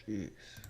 Jeez.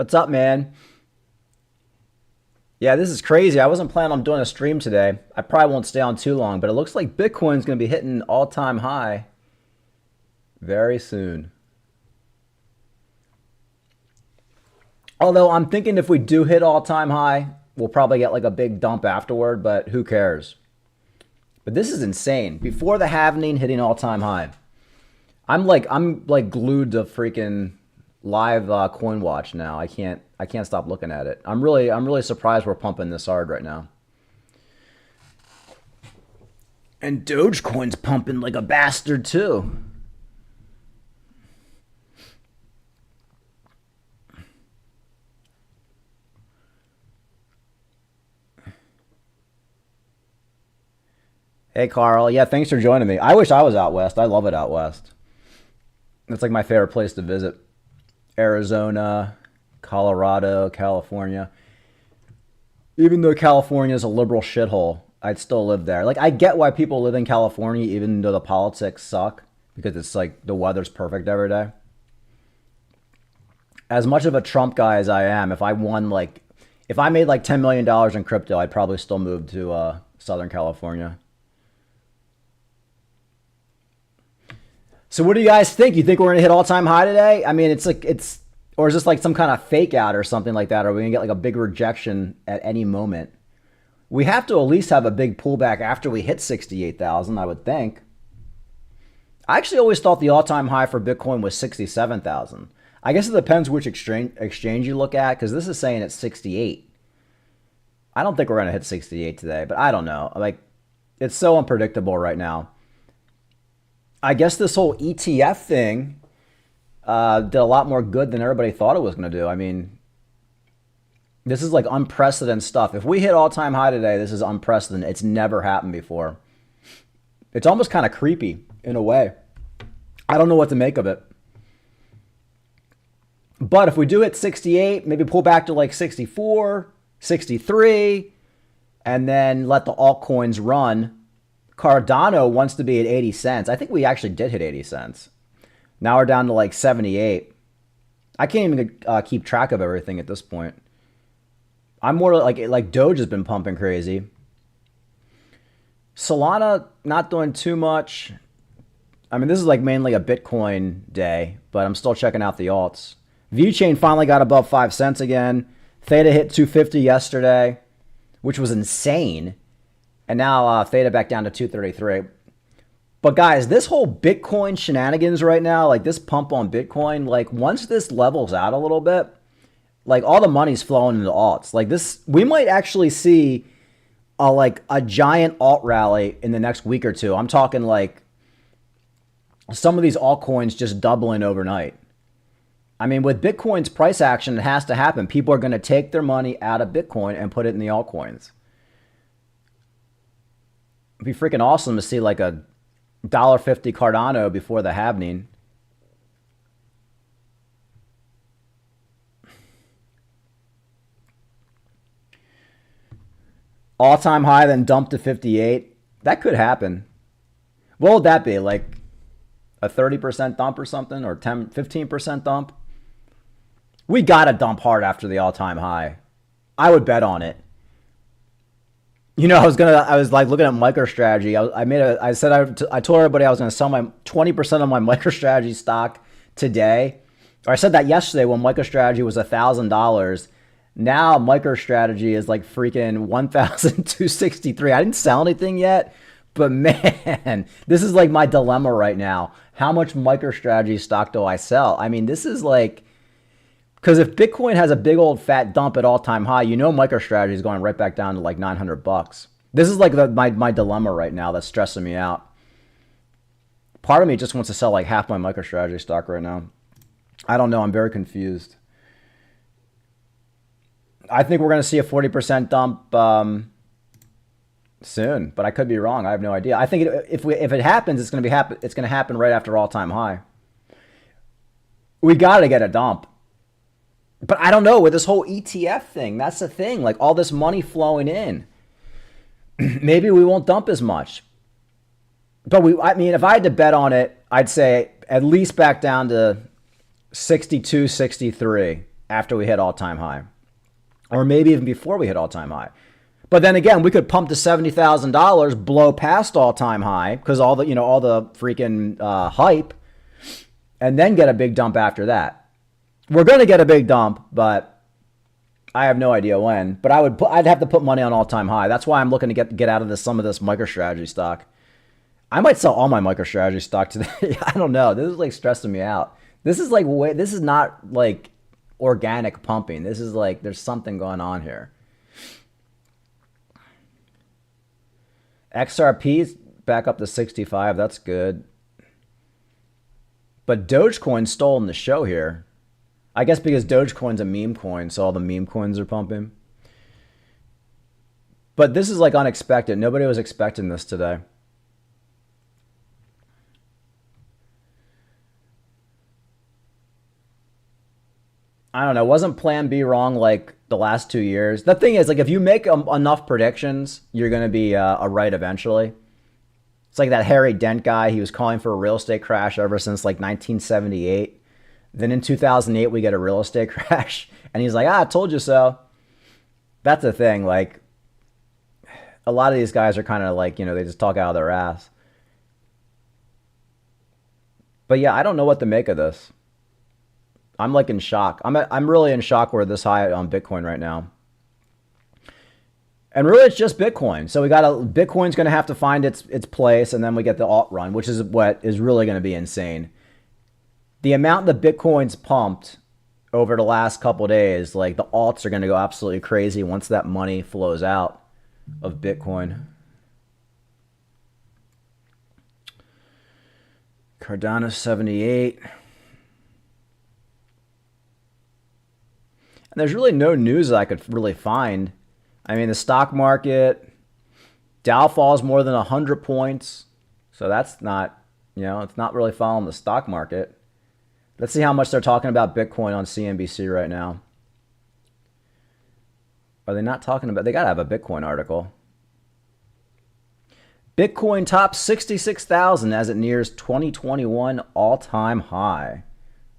What's up, man? Yeah, this is crazy. I wasn't planning on doing a stream today. I probably won't stay on too long, but it looks like Bitcoin's going to be hitting all-time high very soon. Although I'm thinking if we do hit all-time high, we'll probably get like a big dump afterward, but who cares? But this is insane. Before the halvening hitting all-time high. I'm like glued to freaking live coin watch now. I can't stop looking at it. I'm really surprised we're pumping this hard right now. And Dogecoin's pumping like a bastard too. Hey Carl, yeah, thanks for joining me. I wish I was out west. I love it out west. It's like my favorite place to visit. Arizona, Colorado, California. Even though California is a liberal shithole, I'd still live there. Like I get why people live in California even though the politics suck because it's like the weather's perfect every day. As much of a Trump guy as I am, if I made like $10 million in crypto, I'd probably still move to Southern California. So what do you guys think? You think we're gonna hit all-time high today? I mean, or is this like some kind of fake out or something like that? Or are we gonna get like a big rejection at any moment? We have to at least have a big pullback after we hit 68,000, I would think. I actually always thought the all-time high for Bitcoin was 67,000. I guess it depends which exchange you look at, because this is saying it's 68. I don't think we're gonna hit 68 today, but I don't know. Like, it's so unpredictable right now. I guess this whole ETF thing did a lot more good than everybody thought it was going to do. I mean, this is like unprecedented stuff. If we hit all-time high today, this is unprecedented. It's never happened before. It's almost kind of creepy in a way. I don't know what to make of it. But if we do hit 68, maybe pull back to like 64, 63, and then let the altcoins run. Cardano wants to be at 80 cents. I think we actually did hit 80 cents. Now we're down to like 78. I can't even keep track of everything at this point. I'm more like Doge has been pumping crazy. Solana not doing too much. I mean, this is like mainly a Bitcoin day, but I'm still checking out the alts. VeChain finally got above 5 cents again. Theta hit 250 yesterday, which was insane. And now Theta back down to 233. But guys, this whole Bitcoin shenanigans right now, like this pump on Bitcoin, like once this levels out a little bit, like all the money's flowing into alts. Like this, we might actually see a giant alt rally in the next week or two. I'm talking like some of these altcoins just doubling overnight. I mean, with Bitcoin's price action, it has to happen. People are going to take their money out of Bitcoin and put it in the altcoins. It'd be freaking awesome to see like a $1.50 Cardano before the halvening. All-time high, then dump to 58. That could happen. What would that be? Like a 30% dump or something? Or 10, 15% dump? We got to dump hard after the all-time high. I would bet on it. You know, I was like looking at MicroStrategy. I told everybody I was going to sell my 20% of my MicroStrategy stock today. Or I said that yesterday when MicroStrategy was $1,000. Now MicroStrategy is like freaking 1,263. I didn't sell anything yet, but man, this is like my dilemma right now. How much MicroStrategy stock do I sell? I mean, this is like, because if Bitcoin has a big old fat dump at all-time high, you know MicroStrategy is going right back down to like $900. This is like my dilemma right now that's stressing me out. Part of me just wants to sell like half my MicroStrategy stock right now. I don't know. I'm very confused. I think we're going to see a 40% dump soon, but I could be wrong. I have no idea. I think if it happens, it's going to happen right after all-time high. We got to get a dump. But I don't know, with this whole ETF thing, that's the thing. Like all this money flowing in, maybe we won't dump as much. But I mean, if I had to bet on it, I'd say at least back down to 62, 63 after we hit all-time high. Or maybe even before we hit all-time high. But then again, we could pump to $70,000, blow past all-time high because all the freaking hype, and then get a big dump after that. We're going to get a big dump, but I have no idea when. But I'd have to put money on all-time high. That's why I'm looking to get out of some of this MicroStrategy stock. I might sell all my MicroStrategy stock today. I don't know. This is like stressing me out. This is not like organic pumping. This is like there's something going on here. XRP's back up to 65. That's good. But Dogecoin's stolen the show here. I guess because Dogecoin's a meme coin, so all the meme coins are pumping. But this is like unexpected. Nobody was expecting this today. I don't know. Wasn't Plan B wrong like the last 2 years? The thing is, like, if you make enough predictions, you're going to be right eventually. It's like that Harry Dent guy. He was calling for a real estate crash ever since like 1978. Then in 2008, we get a real estate crash. And he's like, I told you so. That's the thing. Like, a lot of these guys are kind of like, they just talk out of their ass. But yeah, I don't know what to make of this. I'm like in shock. I'm really in shock we're this high on Bitcoin right now. And really it's just Bitcoin. So Bitcoin's going to have to find its place, and then we get the alt run, which is what is really going to be insane. The amount that Bitcoin's pumped over the last couple of days, like the alts are going to go absolutely crazy once that money flows out of Bitcoin. Cardano 78. And there's really no news that I could really find. I mean, the stock market, Dow falls more than 100 points. So that's not, it's not really following the stock market. Let's see how much they're talking about Bitcoin on CNBC right now. Are they not talking about, they got to have a Bitcoin article. Bitcoin tops 66,000 as it nears 2021 all-time high.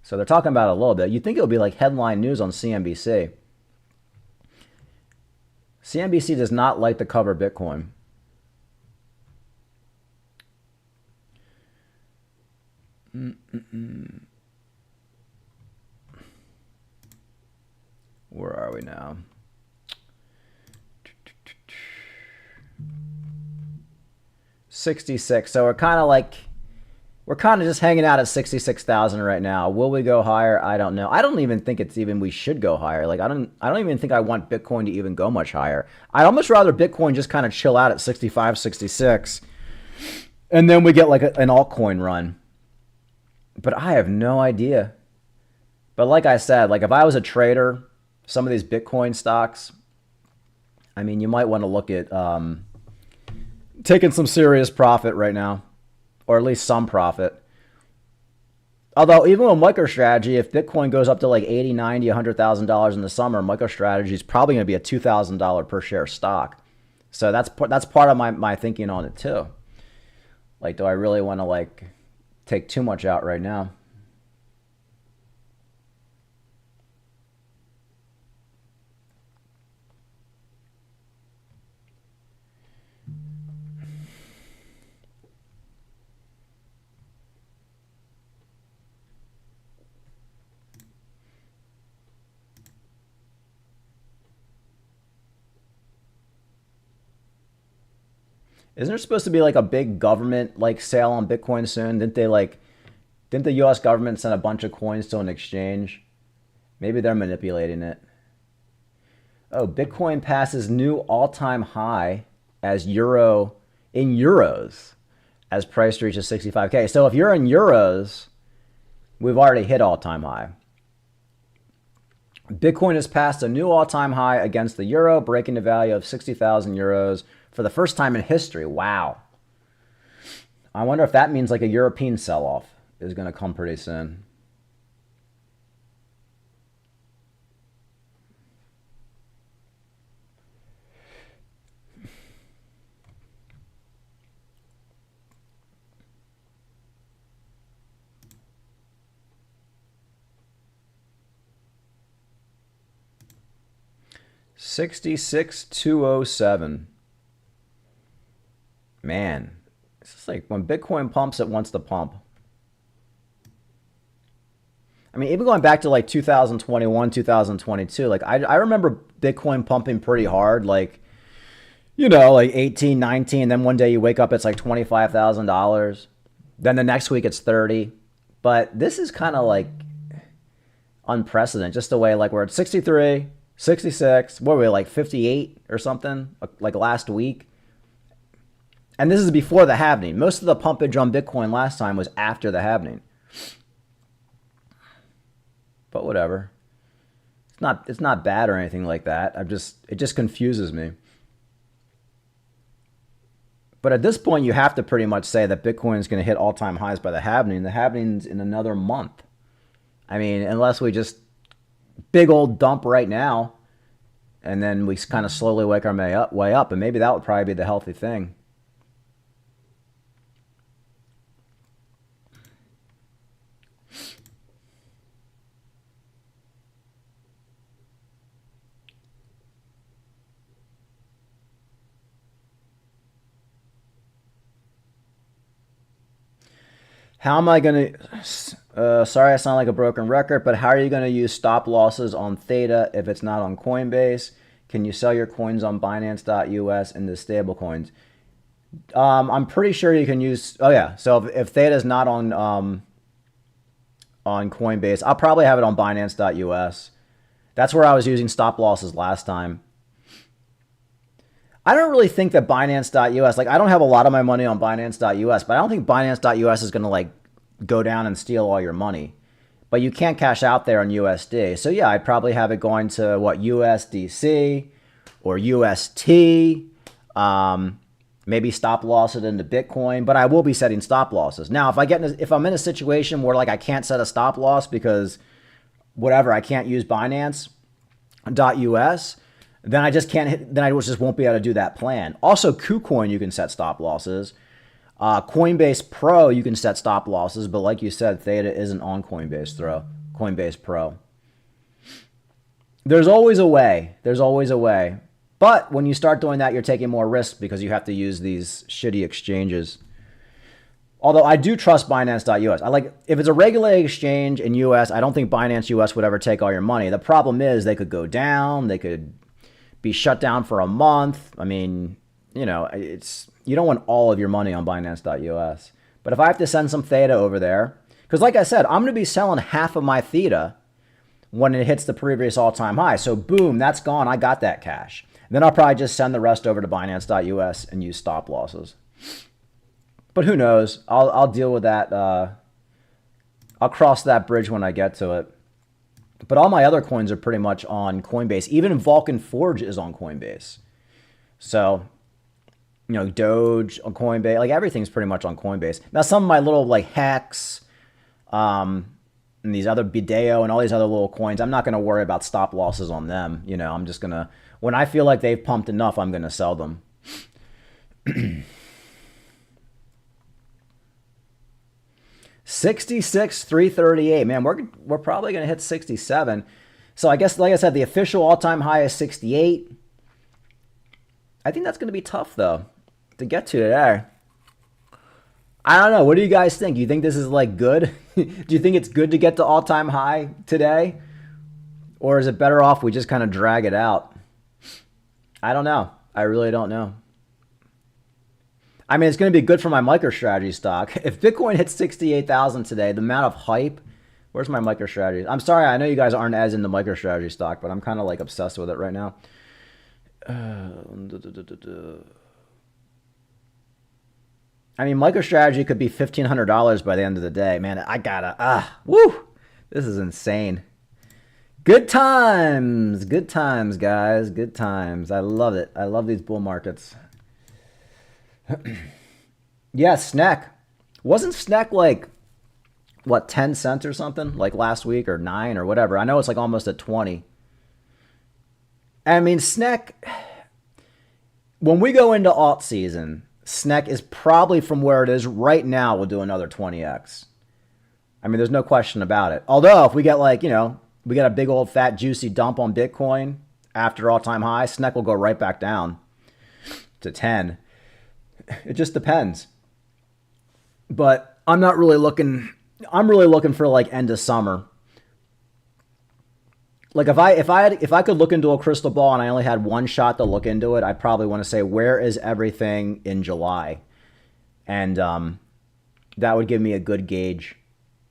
So they're talking about it a little bit. You'd think it would be like headline news on CNBC. CNBC does not like to cover Bitcoin. Where are we now? $66. So we're kind of just hanging out at 66,000 right now. Will we go higher? I don't know. I don't even think we should go higher. Like I don't even think I want Bitcoin to even go much higher. I'd almost rather Bitcoin just kind of chill out at 65, 66. And then we get like an altcoin run. But I have no idea. But like I said, like if I was a trader, some of these Bitcoin stocks, I mean, you might want to look at taking some serious profit right now. Or at least some profit. Although even with MicroStrategy, if Bitcoin goes up to like $80, $90, $100,000 in the summer, MicroStrategy is probably going to be a $2,000 per share stock. So that's part of my thinking on it too. Like, do I really want to like take too much out right now? Isn't there supposed to be like a big government like sale on Bitcoin soon? Didn't the US government send a bunch of coins to an exchange? Maybe they're manipulating it. Oh, Bitcoin passes new all-time high as euros as price reaches 65K. So if you're in euros, we've already hit all-time high. Bitcoin has passed a new all-time high against the euro, breaking the value of 60,000 euros for the first time in history. Wow. I wonder if that means like a European sell-off is going to come pretty soon. 66,207. Man, it's just like when Bitcoin pumps, it wants to pump. I mean, even going back to like 2021, 2022, like I remember Bitcoin pumping pretty hard, like, you know, like 18, 19. Then one day you wake up, it's like $25,000. Then the next week it's 30. But this is kind of like unprecedented, just the way like we're at 63, 66, what were we, like 58 or something, like last week. And this is before the halving. Most of the pumpage on Bitcoin last time was after the halving. But whatever. It's not bad or anything like that. It just confuses me. But at this point, you have to pretty much say that Bitcoin is going to hit all-time highs by the halving. The halving's in another month. I mean, unless we just big old dump right now, and then we kind of slowly wake our way up, and maybe that would probably be the healthy thing. How am I going to, sorry I sound like a broken record, but how are you going to use stop losses on Theta if it's not on Coinbase? Can you sell your coins on Binance.us into stable coins? I'm pretty sure you can use, oh yeah, so if Theta is not on Coinbase, I'll probably have it on Binance.us. That's where I was using stop losses last time. I don't really think that Binance.us, like I don't have a lot of my money on Binance.us, but I don't think Binance.us is going to like go down and steal all your money. But you can't cash out there on USD. So yeah, I'd probably have it going to what, USDC or UST, maybe stop loss it into Bitcoin, but I will be setting stop losses. Now, if I'm in a situation where like I can't set a stop loss because whatever, I can't use Binance.us, then I just can't. Then I just won't be able to do that plan. Also, KuCoin you can set stop losses. Coinbase Pro you can set stop losses, but like you said, Theta isn't on Coinbase Pro. There's always a way. There's always a way. But when you start doing that, you're taking more risk because you have to use these shitty exchanges. Although I do trust Binance.us. If it's a regulated exchange in US, I don't think Binance US would ever take all your money. The problem is they could go down. They could be shut down for a month. I mean, you know, you don't want all of your money on Binance.us. But if I have to send some Theta over there, because like I said, I'm going to be selling half of my Theta when it hits the previous all-time high. So boom, that's gone. I got that cash. Then I'll probably just send the rest over to Binance.us and use stop losses. But who knows? I'll deal with that. I'll cross that bridge when I get to it. But all my other coins are pretty much on Coinbase. Even Vulcan Forge is on Coinbase. So, you know, Doge on Coinbase. Like everything's pretty much on Coinbase. Now, some of my little like Hex, and these other Bideo and all these other little coins, I'm not going to worry about stop losses on them. You know, I'm just going to, when I feel like they've pumped enough, I'm going to sell them. 66,338. Man, we're probably going to hit 67. So I guess, like I said, the official all-time high is 68. I think that's going to be tough, though, to get to today. I don't know. What do you guys think? You think this is, like, good? Do you think it's good to get to all-time high today? Or is it better off we just kind of drag it out? I don't know. I really don't know. I mean, it's going to be good for my MicroStrategy stock. If Bitcoin hits 68,000 today, the amount of hype, where's my MicroStrategy? I'm sorry, I know you guys aren't as into MicroStrategy stock, but I'm kind of like obsessed with it right now. I mean, MicroStrategy could be $1,500 by the end of the day. Man, I gotta, woo! This is insane. Good times, guys, good times. I love it. I love these bull markets. Yeah, SNEC. Wasn't SNEC like, what, 10 cents or something? Like last week or 9 or whatever. I know it's like almost at 20. I mean, SNEC, when we go into alt season, SNEC is probably from where it is right now, we'll do another 20x. I mean, there's no question about it. Although, if we get like, you know, we got a big old fat juicy dump on Bitcoin, after all-time high, SNEC will go right back down to 10. It just depends. But I'm not really looking. I'm really looking for like end of summer. Like if I could look into a crystal ball and I only had one shot to look into it, I'd probably want to say, where is everything in July? And that would give me a good gauge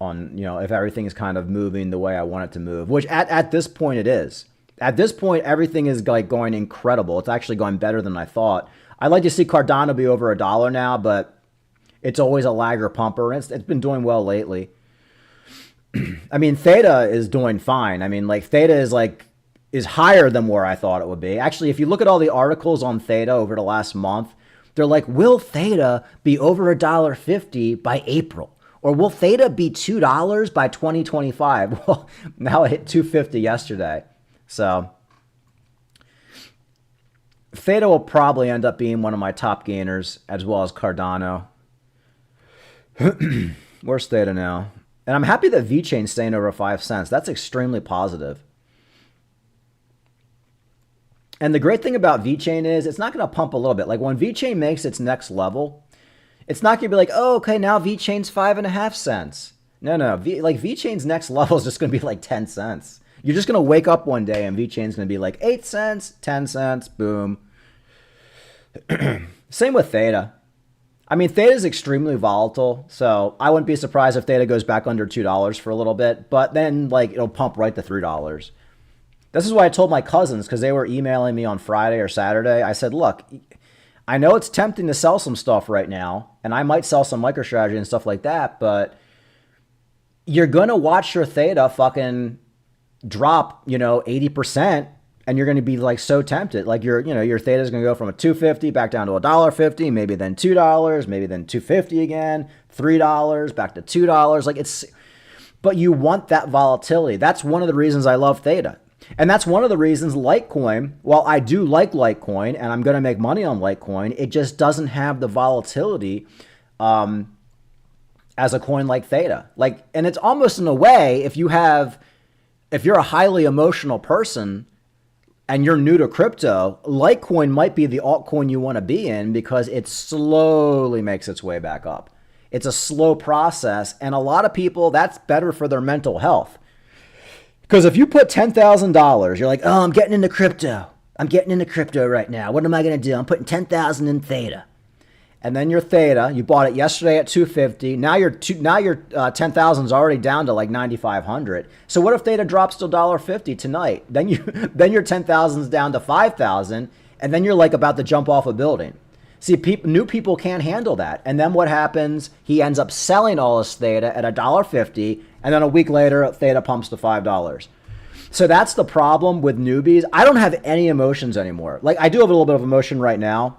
on, you know, if everything is kind of moving the way I want it to move, which at this point it is. At this point, everything is like going incredible. It's actually going better than I thought. I'd like to see Cardano be over $1 now, but it's always a lagger pumper. It's been doing well lately. I mean, Theta is doing fine. I mean, like Theta is higher than where I thought it would be. Actually, if you look at all the articles on Theta over the last month, they're like, will Theta be over $1.50 by April? Or will Theta be $2 by 2025? Well, now it hit $2.50 yesterday. So Theta will probably end up being one of my top gainers, as well as Cardano. Where's Theta now? And I'm happy that VeChain's staying over 5 cents. That's extremely positive. And the great thing about VeChain is it's not going to pump a little bit. Like when VeChain makes its next level, it's not going to be like, oh, okay, now VeChain's 5.5 cents. No. Like VeChain's next level is just going to be like 10 cents. You're just going to wake up one day and VeChain's going to be like 8 cents, 10 cents, boom. Same with Theta. I mean, Theta is extremely volatile, so I wouldn't be surprised if Theta goes back under $2 for a little bit, but then like it'll pump right to $3. This is why I told my cousins, because they were emailing me on Friday or Saturday. I said, look, I know it's tempting to sell some stuff right now, and I might sell some MicroStrategy and stuff like that, but you're going to watch your Theta fucking drop, 80%. And you're going to be like so tempted. Like your Theta is going to go from a $2.50 back down to $1.50, maybe then $2, maybe then $2.50 again, $3 back to $2. Like but you want that volatility. That's one of the reasons I love Theta. And that's one of the reasons Litecoin, while I do like Litecoin and I'm going to make money on Litecoin, it just doesn't have the volatility as a coin like Theta. Like, and it's almost in a way, if you're a highly emotional person, and you're new to crypto, Litecoin might be the altcoin you want to be in because it slowly makes its way back up. It's a slow process, and a lot of people, that's better for their mental health. Because if you put $10,000, you're like, oh, I'm getting into crypto. I'm getting into crypto right now. What am I going to do? I'm putting $10,000 in Theta. And then your Theta, you bought it yesterday at $2.50. Now your $10,000 is already down to like $9,500. So what if Theta drops to $1.50 tonight? Then your $10,000 is down to $5,000, and then you're like about to jump off a building. See, new people can't handle that. And then what happens? He ends up selling all his Theta at $1.50, and then a week later, Theta pumps to $5. So that's the problem with newbies. I don't have any emotions anymore. Like I do have a little bit of emotion right now.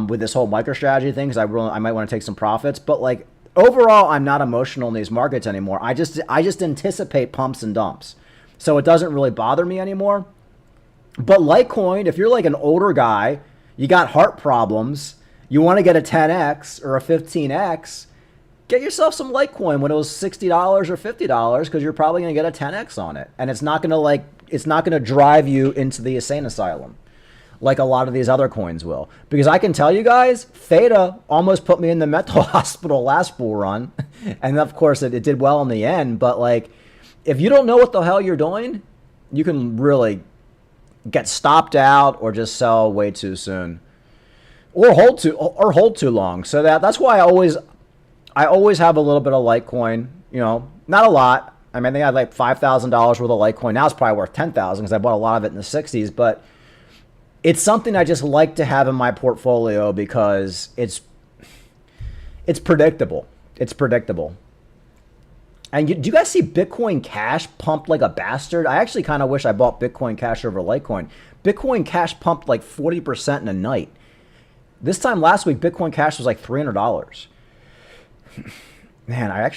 With this whole MicroStrategy thing, because I might want to take some profits, but like overall, I'm not emotional in these markets anymore. I just anticipate pumps and dumps, so it doesn't really bother me anymore. But Litecoin, if you're like an older guy, you got heart problems, you want to get a 10x or a 15x, get yourself some Litecoin when it was $60 or $50, because you're probably going to get a 10x on it, and it's not going to drive you into the insane asylum like a lot of these other coins will. Because I can tell you guys, Theta almost put me in the mental hospital last bull run. And of course, it did well in the end. But like, if you don't know what the hell you're doing, you can really get stopped out or just sell way too soon. Or hold too long. So that's why I always have a little bit of Litecoin, not a lot. I mean, I think I had like $5,000 worth of Litecoin. Now it's probably worth $10,000 because I bought a lot of it in the 60s. But it's something I just like to have in my portfolio because it's predictable. It's predictable. And do you guys see Bitcoin Cash pumped like a bastard? I actually kind of wish I bought Bitcoin Cash over Litecoin. Bitcoin Cash pumped like 40% in a night. This time last week, Bitcoin Cash was like $300. Man, I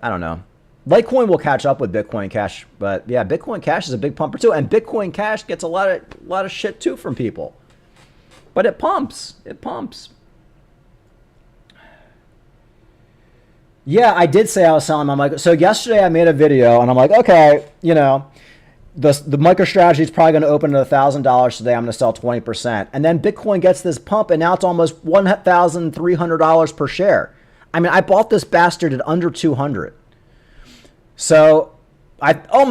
don't know. Litecoin will catch up with Bitcoin Cash, but yeah, Bitcoin Cash is a big pumper too, and Bitcoin Cash gets a lot of shit too from people. But it pumps. It pumps. Yeah, I did say I was selling my micro. So yesterday I made a video, and I'm like, okay, the MicroStrategy is probably going to open at $1,000 today. I'm going to sell 20%. And then Bitcoin gets this pump, and now it's almost $1,300 per share. I mean, I bought this bastard at under 200. So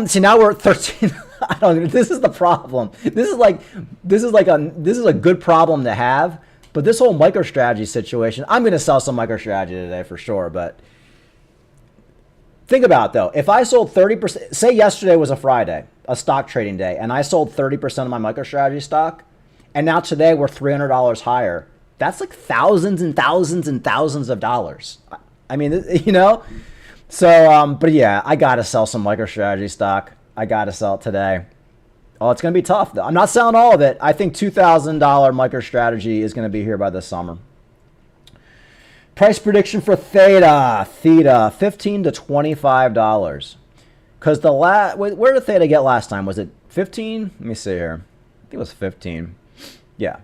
see, now we're at 13. I don't. This is the problem. This is a good problem to have. But this whole MicroStrategy situation, I'm going to sell some MicroStrategy today for sure. But think about it, though. If I sold 30%, say yesterday was a Friday, a stock trading day, and I sold 30% of my MicroStrategy stock, and now today we're $300 higher. That's like thousands and thousands and thousands of dollars. I mean, you know. So, but yeah, I got to sell some MicroStrategy stock. I got to sell it today. Oh, it's going to be tough, though. I'm not selling all of it. I think $2,000 MicroStrategy is going to be here by this summer. Price prediction for Theta, $15 to $25. Because where did Theta get last time? Was it 15? Let me see here. I think it was 15. Yeah.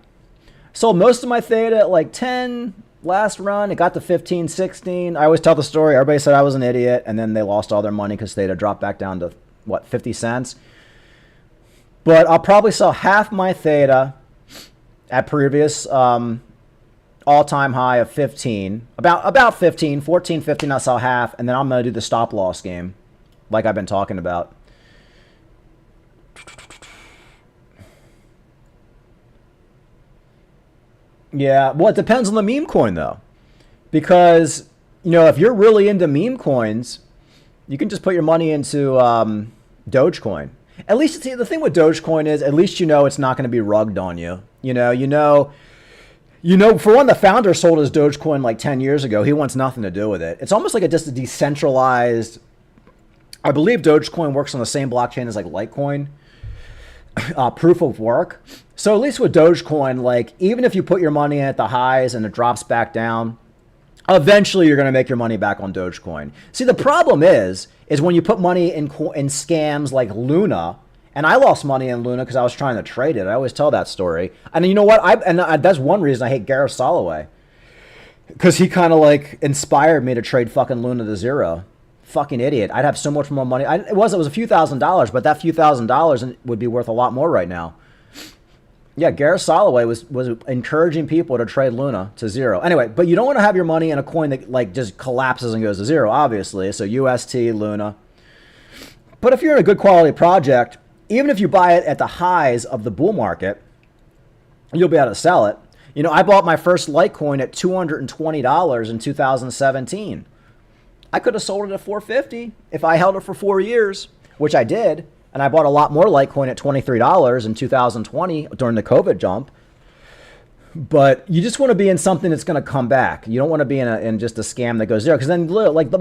Sold most of my Theta at like 10 last run. It got to 15, 16. I always tell the story. Everybody said I was an idiot, and then they lost all their money because Theta dropped back down to, 50 cents? But I'll probably sell half my Theta at previous all-time high of 15. About 15, 14, 15, I'll sell half, and then I'm going to do the stop-loss game like I've been talking about. Yeah, well, it depends on the meme coin, though. Because, if you're really into meme coins, you can just put your money into Dogecoin. At least, see, the thing with Dogecoin is, at least it's not going to be rugged on you. For one, the founder sold his Dogecoin like 10 years ago. He wants nothing to do with it. It's almost like just a decentralized. I believe Dogecoin works on the same blockchain as like Litecoin, proof of work. So at least with Dogecoin, like even if you put your money in at the highs and it drops back down, eventually you're going to make your money back on Dogecoin. See, the problem is when you put money in scams like Luna, and I lost money in Luna because I was trying to trade it. I always tell that story. And you know what? That's one reason I hate Gareth Soloway, because he kind of like inspired me to trade fucking Luna to zero. Fucking idiot. I'd have so much more money. It was a few $1,000s, but that few $1,000s would be worth a lot more right now. Yeah, Gareth Soloway was encouraging people to trade Luna to zero. Anyway, but you don't want to have your money in a coin that like just collapses and goes to zero, obviously. So UST, Luna. But if you're in a good quality project, even if you buy it at the highs of the bull market, you'll be able to sell it. I bought my first Litecoin at $220 in 2017. I could have sold it at $450 if I held it for 4 years, which I did. And I bought a lot more Litecoin at $23 in 2020 during the COVID jump. But you just want to be in something that's going to come back. You don't want to be in just a scam that goes zero. Because then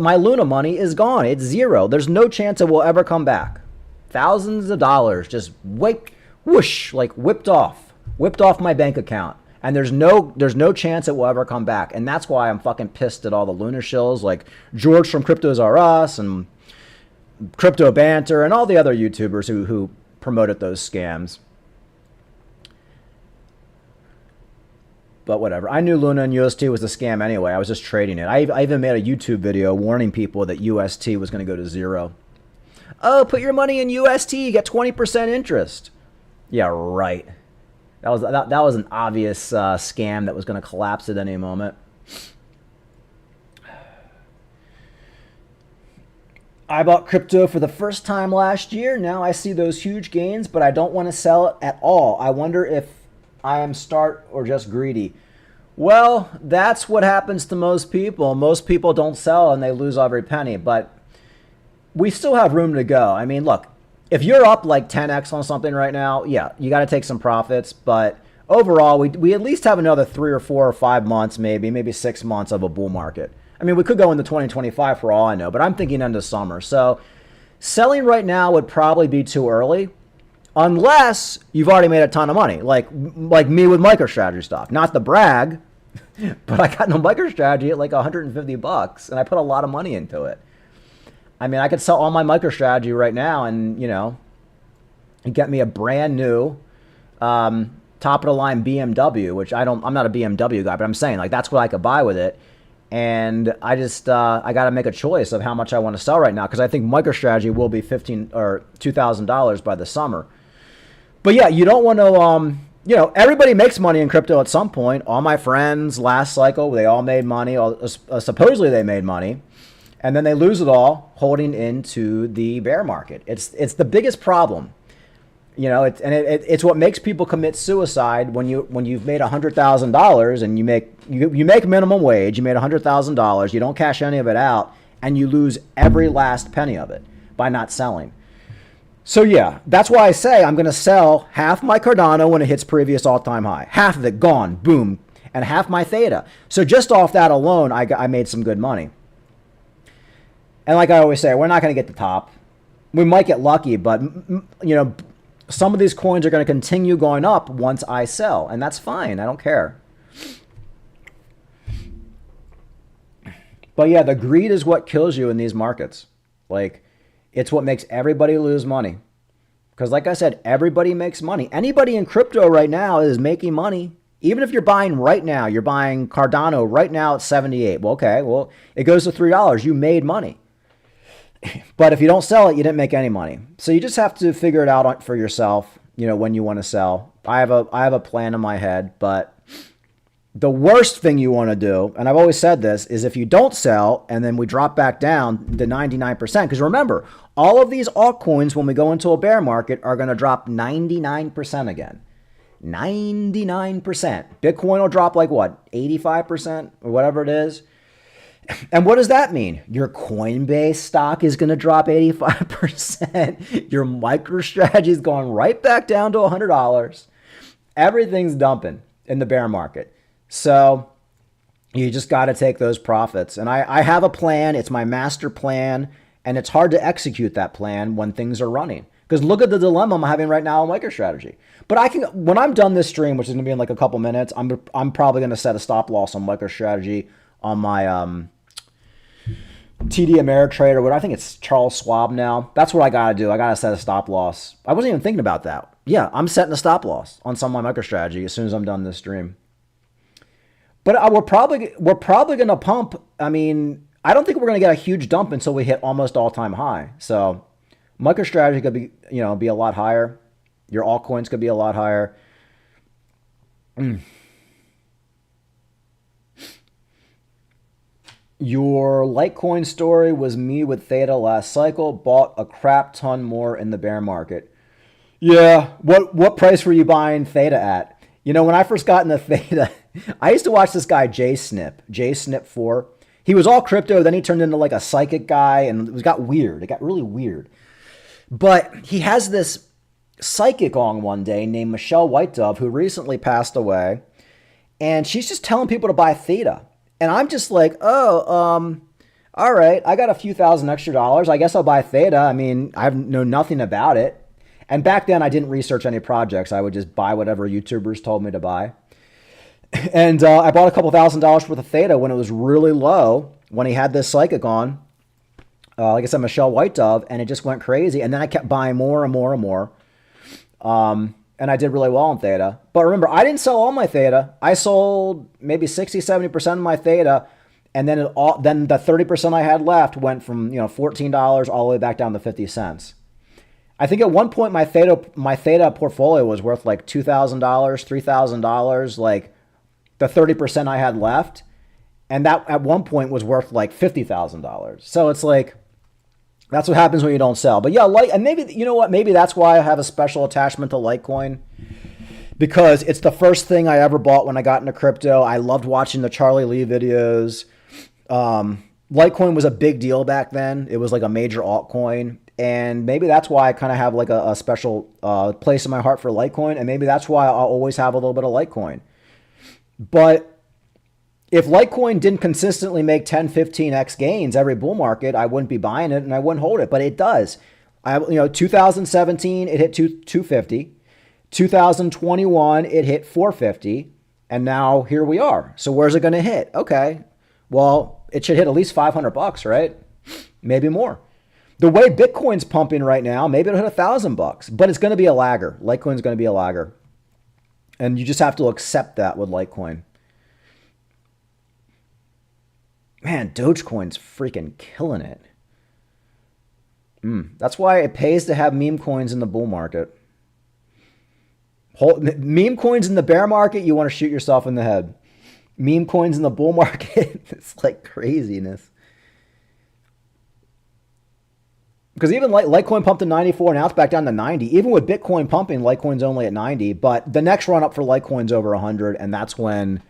my Luna money is gone. It's zero. There's no chance it will ever come back. Thousands of dollars just whoosh, like whipped off my bank account. And there's no chance it will ever come back. And that's why I'm fucking pissed at all the Luna shills like George from Cryptos R Us and Crypto Banter and all the other YouTubers who promoted those scams. But whatever. I knew Luna and UST was a scam anyway. I was just trading it. I even made a YouTube video warning people that UST was going to go to zero. Oh, put your money in UST, you get 20% interest. Yeah, right. That was an obvious scam that was going to collapse at any moment. I bought crypto for the first time last year. Now I see those huge gains, but I don't want to sell it at all. I wonder if I am smart or just greedy. Well, that's what happens to most people. Most people don't sell and they lose every penny, but we still have room to go. I mean, look, if you're up like 10x on something right now, yeah, you got to take some profits. But overall, we at least have another 3 or 4 or 5 months, maybe 6 months of a bull market. I mean, we could go into 2025 for all I know, but I'm thinking into summer. So selling right now would probably be too early unless you've already made a ton of money, like me with MicroStrategy stock. Not to brag, but I got no MicroStrategy at like $150, and I put a lot of money into it. I mean, I could sell all my MicroStrategy right now and, get me a brand new top of the line BMW, which I'm not a BMW guy, but I'm saying like that's what I could buy with it. And I got to make a choice of how much I want to sell right now because I think MicroStrategy will be $15 or $2,000 by the summer. But yeah, you don't want to. Everybody makes money in crypto at some point. All my friends last cycle, they all made money. Supposedly they made money, and then they lose it all holding into the bear market. It's the biggest problem. It's what makes people commit suicide when you've made $100,000 and you make minimum wage. You made $100,000. You don't cash any of it out, and you lose every last penny of it by not selling. So yeah, that's why I say I'm going to sell half my Cardano when it hits previous all-time high. Half of it gone, boom, and half my Theta. So just off that alone, I made some good money. And like I always say, we're not going to get the top. We might get lucky, but some of these coins are going to continue going up once I sell, and that's fine. I don't care. But yeah, the greed is what kills you in these markets. Like, it's what makes everybody lose money. Because like I said, everybody makes money. Anybody in crypto right now is making money. Even if you're buying right now, you're buying Cardano right now at 78. Well, okay, well, it goes to $3. You made money. But if you don't sell it, you didn't make any money. So you just have to figure it out for yourself, when you want to sell. I have a plan in my head, but the worst thing you want to do, and I've always said this, is if you don't sell and then we drop back down to 99%, because remember, all of these altcoins when we go into a bear market are going to drop 99% again. 99%. Bitcoin will drop like what, 85% or whatever it is. And what does that mean? Your Coinbase stock is going to drop 85%. Your MicroStrategy is going right back down to $100. Everything's dumping in the bear market. So you just got to take those profits. And I have a plan. It's my master plan. And it's hard to execute that plan when things are running. Because look at the dilemma I'm having right now on MicroStrategy. But when I'm done this stream, which is going to be in like a couple minutes, I'm probably going to set a stop loss on MicroStrategy on my TD Ameritrade or what. I think it's Charles Schwab now. That's what I got to do. I got to set a stop loss. I wasn't even thinking about that. Yeah, I'm setting a stop loss on some of my MicroStrategy as soon as I'm done this stream. But we're probably going to pump. I mean, I don't think we're going to get a huge dump until we hit almost all-time high. So MicroStrategy could be a lot higher. Your altcoins could be a lot higher. Your Litecoin story was me with Theta last cycle. Bought a crap ton more in the bear market. Yeah. What price were you buying Theta at? When I first got into Theta, I used to watch this guy, JSnip4. He was all crypto. Then he turned into like a psychic guy and it got weird. It got really weird. But he has this psychic on one day named Michelle White-Dove who recently passed away. And she's just telling people to buy Theta. And I'm just like, all right, I got a few $1,000 extra. I guess I'll buy Theta. I mean, I know nothing about it. And back then I didn't research any projects. I would just buy whatever YouTubers told me to buy. And I bought a couple $1,000s worth of Theta when it was really low, when he had this psychic on, like I said, Michelle White-Dove, and it just went crazy. And then I kept buying more and more and more. And I did really well on Theta. But remember, I didn't sell all my Theta. I sold maybe 60, 70% of my Theta. And then then the 30% I had left went from $14 all the way back down to 50 cents. I think at one point my Theta portfolio was worth like $2,000, $3,000, like the 30% I had left. And that at one point was worth like $50,000. So it's like, that's what happens when you don't sell. But yeah, and maybe, you know what? Maybe that's why I have a special attachment to Litecoin, because it's the first thing I ever bought when I got into crypto. I loved watching the Charlie Lee videos. Litecoin was a big deal back then. It was like a major altcoin. And maybe that's why I kind of have like a special place in my heart for Litecoin. And maybe that's why I'll always have a little bit of Litecoin. But if Litecoin didn't consistently make 10, 15x gains every bull market, I wouldn't be buying it and I wouldn't hold it. But it does. 2017, it hit 250. 2021, it hit 450. And now here we are. So where's it going to hit? Okay. Well, it should hit at least $500, right? Maybe more. The way Bitcoin's pumping right now, maybe it'll hit $1,000, but it's going to be a lagger. Litecoin's going to be a lagger. And you just have to accept that with Litecoin. Man, Dogecoin's freaking killing it. That's why it pays to have meme coins in the bull market. Meme coins in the bear market, you want to shoot yourself in the head. Meme coins in the bull market, it's like craziness. Because even Litecoin pumped to 94, now it's back down to 90. Even with Bitcoin pumping, Litecoin's only at 90. But the next run up for Litecoin's over 100, and that's when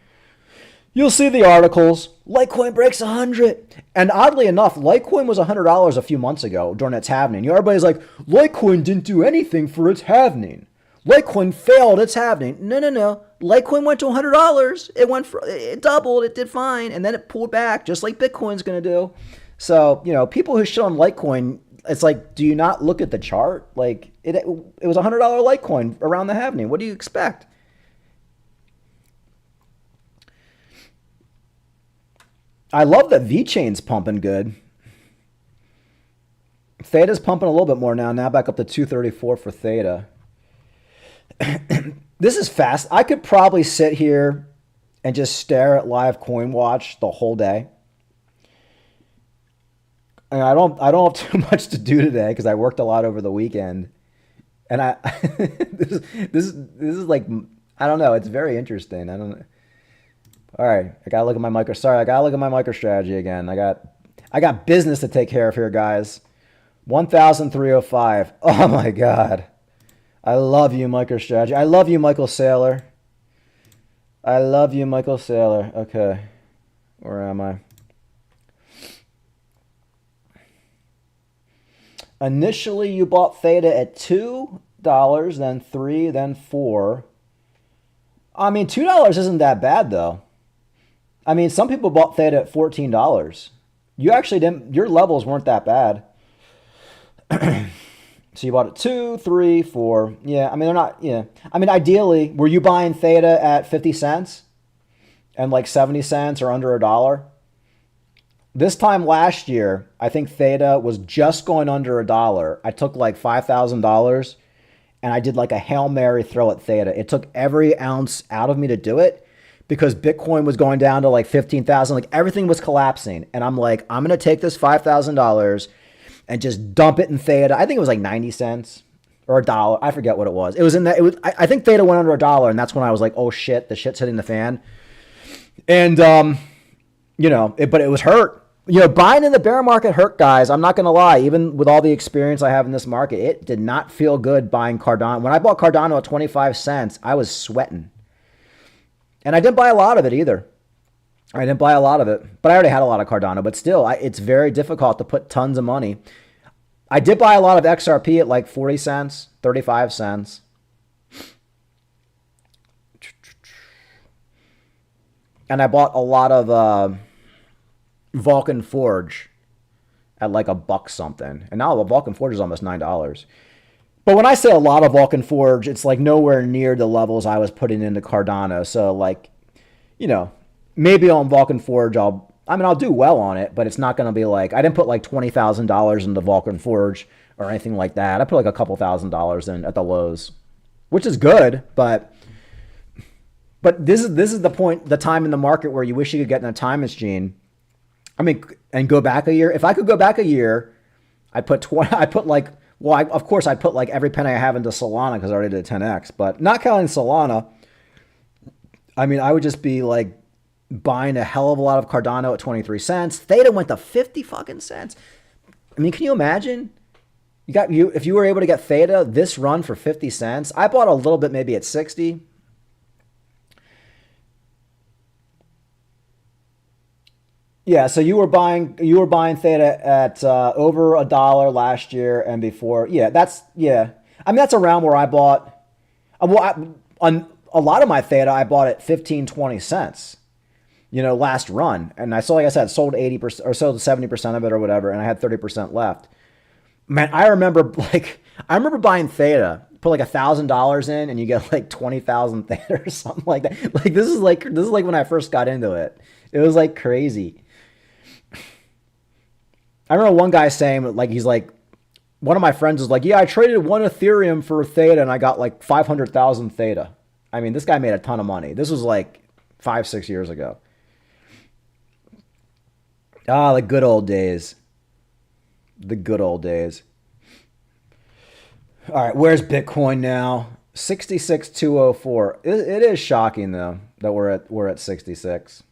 you'll see the articles. Litecoin breaks 100. And oddly enough, Litecoin was $100 a few months ago during its halvening. Everybody's like, Litecoin didn't do anything for its halvening. Litecoin failed its halvening. No. Litecoin went to $100. It doubled. It did fine. And then it pulled back, just like Bitcoin's going to do. So, people who shit on Litecoin, it's like, do you not look at the chart? Like, it was $100 Litecoin around the halvening. What do you expect? I love that VeChain's pumping good. Theta's pumping a little bit more now. Now back up to 234 for Theta. This is fast. I could probably sit here and just stare at live coin watch the whole day. And I don't have too much to do today because I worked a lot over the weekend. And this is like, I don't know. It's very interesting. I don't know. All right, I gotta look at my MicroStrategy again. I got business to take care of here, guys. 1,305. Oh my God. I love you, MicroStrategy. I love you, Michael Saylor. Okay. Where am I? Initially, you bought Theta at $2, then $3, then $4. I mean, $2 isn't that bad, though. I mean, some people bought Theta at $14. You actually didn't, your levels weren't that bad. So you bought it 2, 3, 4. Yeah, I mean, they're not, yeah. I mean, ideally, were you buying Theta at 50 cents and like 70 cents or under $1? This time last year, I think Theta was just going under $1. I took like $5,000 and I did like a Hail Mary throw at Theta. It took every ounce out of me to do it because Bitcoin was going down to like 15,000. Like everything was collapsing. And I'm like, I'm going to take this $5,000 and just dump it in Theta. I think it was like 90 cents or $1. I forget what it was. It was in that. It was. I think Theta went under $1, and that's when I was like, "Oh shit, the shit's hitting the fan." And but it was hurt. Buying in the bear market hurt, guys. I'm not gonna lie. Even with all the experience I have in this market, it did not feel good buying Cardano. When I bought Cardano at 25 cents, I was sweating, and I didn't buy a lot of it either. I didn't buy a lot of it, but I already had a lot of Cardano. But still, it's very difficult to put tons of money. I did buy a lot of XRP at like 40 cents, 35 cents. And I bought a lot of Vulcan Forge at like $1 something. And now Vulcan Forge is almost $9. But when I say a lot of Vulcan Forge, it's like nowhere near the levels I was putting into Cardano. So like, maybe on Vulcan Forge, I'll do well on it, but it's not going to be like, I didn't put like $20,000 into Vulcan Forge or anything like that. I put like a couple $1,000s in at the lows, which is good, but this is the time in the market where you wish you could get in a time machine. I mean, and go back a year. If I could go back a year, I'd put of course I'd put like every penny I have into Solana because I already did 10x, but not counting Solana. I mean, I would just be like, buying a hell of a lot of Cardano at 23 cents. Theta went to 50 fucking cents. I mean, can you imagine? If you were able to get Theta this run for 50 cents. I bought a little bit maybe at 60. Yeah, so you were buying Theta at over $1 last year and before. Yeah, I mean, that's around where I bought. On a lot of my Theta, I bought at 15, 20 cents. Last run. And like I said, sold 80% or sold 70% of it or whatever. And I had 30% left. Man, I remember buying Theta, put like $1,000 in and you get like 20,000 Theta or something like that. Like, this is like when I first got into it. It was like crazy. I remember one guy saying, like, he's like, one of my friends was like, yeah, I traded 1 Ethereum for Theta and I got like 500,000 Theta. I mean, this guy made a ton of money. This was like 5-6 years ago. Ah, the good old days. The good old days. All right, where's Bitcoin now? 66,204. It is shocking though that we're at 66.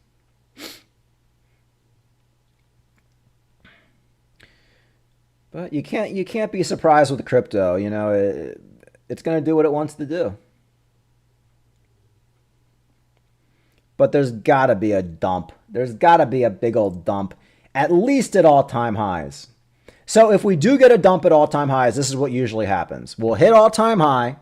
But you can't be surprised with crypto. You know, it's going to do what it wants to do. But there's got to be a dump. There's got to be a big old dump, at least at all-time highs. So if we do get a dump at all-time highs, this is what usually happens. We'll hit all-time high,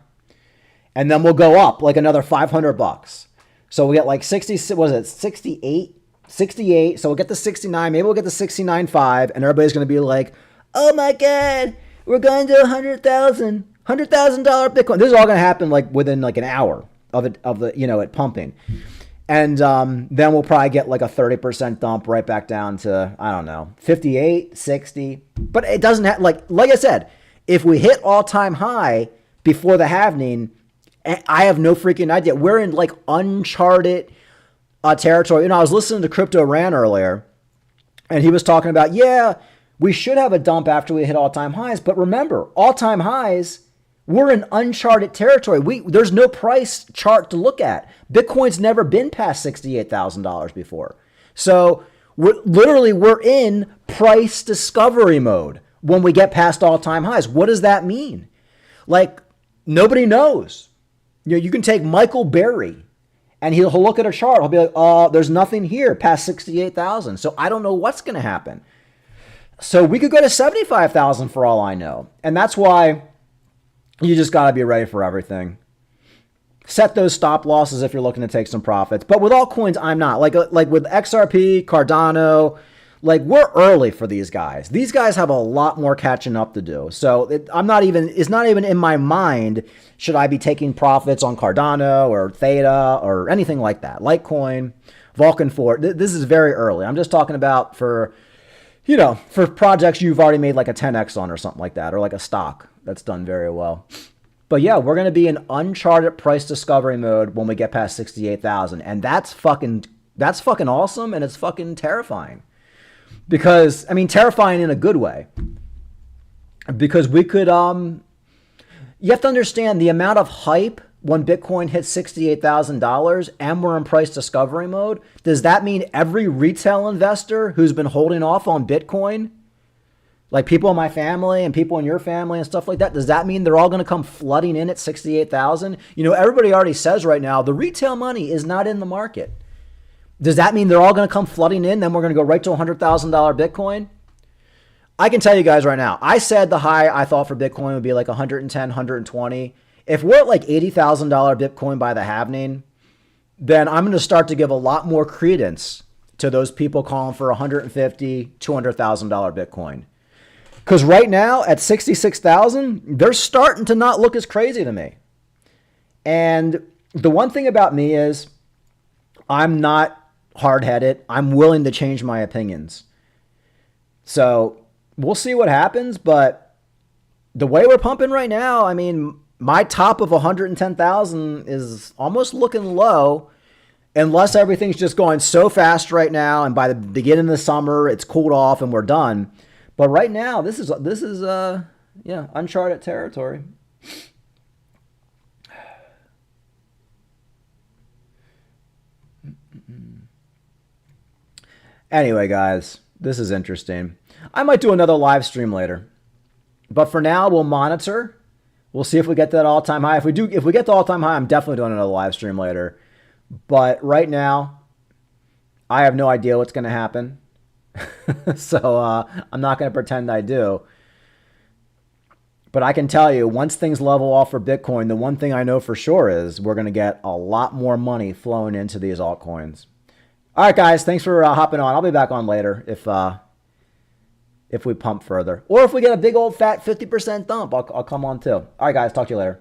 and then we'll go up like another $500. So we get like 60, was it 68? 68. So we'll get to 69. Maybe we'll get to 69.5, and everybody's going to be like, oh my God, we're going to $100,000 Bitcoin. This is all going to happen like within like an hour of it pumping. And then we'll probably get like a 30% dump right back down to, I don't know, 58, 60. But it doesn't have, like I said, if we hit all-time high before the halving, I have no freaking idea. We're in like uncharted territory. You know, I was listening to Crypto Ran earlier, and he was talking about, yeah, we should have a dump after we hit all-time highs. But remember, all-time highs, we're in uncharted territory. There's no price chart to look at. Bitcoin's never been past $68,000 before. So we're in price discovery mode when we get past all-time highs. What does that mean? Like, nobody knows. You know, you can take Michael Berry, and he'll look at a chart. He'll be like, there's nothing here past 68,000. So I don't know what's going to happen. So we could go to 75,000 for all I know. And that's why you just got to be ready for everything. Set those stop losses if you're looking to take some profits. But with altcoins, I'm not. Like with XRP, Cardano, like we're early for these guys. These guys have a lot more catching up to do. So it's not even in my mind, should I be taking profits on Cardano or Theta or anything like that. Litecoin, Vulcan 4. This is very early. I'm just talking about for projects you've already made like a 10x on or something like that, or like a stock that's done very well. But yeah, we're going to be in uncharted price discovery mode when we get past 68,000. And that's fucking awesome. And it's fucking terrifying because, I mean, terrifying in a good way, because we could, you have to understand the amount of hype when Bitcoin hits $68,000 and we're in price discovery mode. Does that mean every retail investor who's been holding off on Bitcoin, like people in my family and people in your family and stuff like that, does that mean they're all going to come flooding in at 68,000? You know, everybody already says right now, the retail money is not in the market. Does that mean they're all going to come flooding in? Then we're going to go right to $100,000 Bitcoin? I can tell you guys right now, I said the high I thought for Bitcoin would be like 110, 120. If we're at like $80,000 Bitcoin by the halving, then I'm going to start to give a lot more credence to those people calling for $150,000, $200,000 Bitcoin. Because right now at 66,000, they're starting to not look as crazy to me. And the one thing about me is I'm not hard-headed. I'm willing to change my opinions. So we'll see what happens. But the way we're pumping right now, I mean, my top of 110,000 is almost looking low unless everything's just going so fast right now. And by the beginning of the summer, it's cooled off and we're done. But right now, this is uncharted territory. Anyway, guys, this is interesting. I might do another live stream later. But for now, we'll monitor. We'll see if we get to that all-time high. If we get to all-time high, I'm definitely doing another live stream later. But right now, I have no idea what's going to happen. So I'm not going to pretend I do. But I can tell you, once things level off for Bitcoin, the one thing I know for sure is we're going to get a lot more money flowing into these altcoins. All right, guys, thanks for hopping on. I'll be back on later if we pump further. Or if we get a big old fat 50% dump, I'll come on too. All right, guys, talk to you later.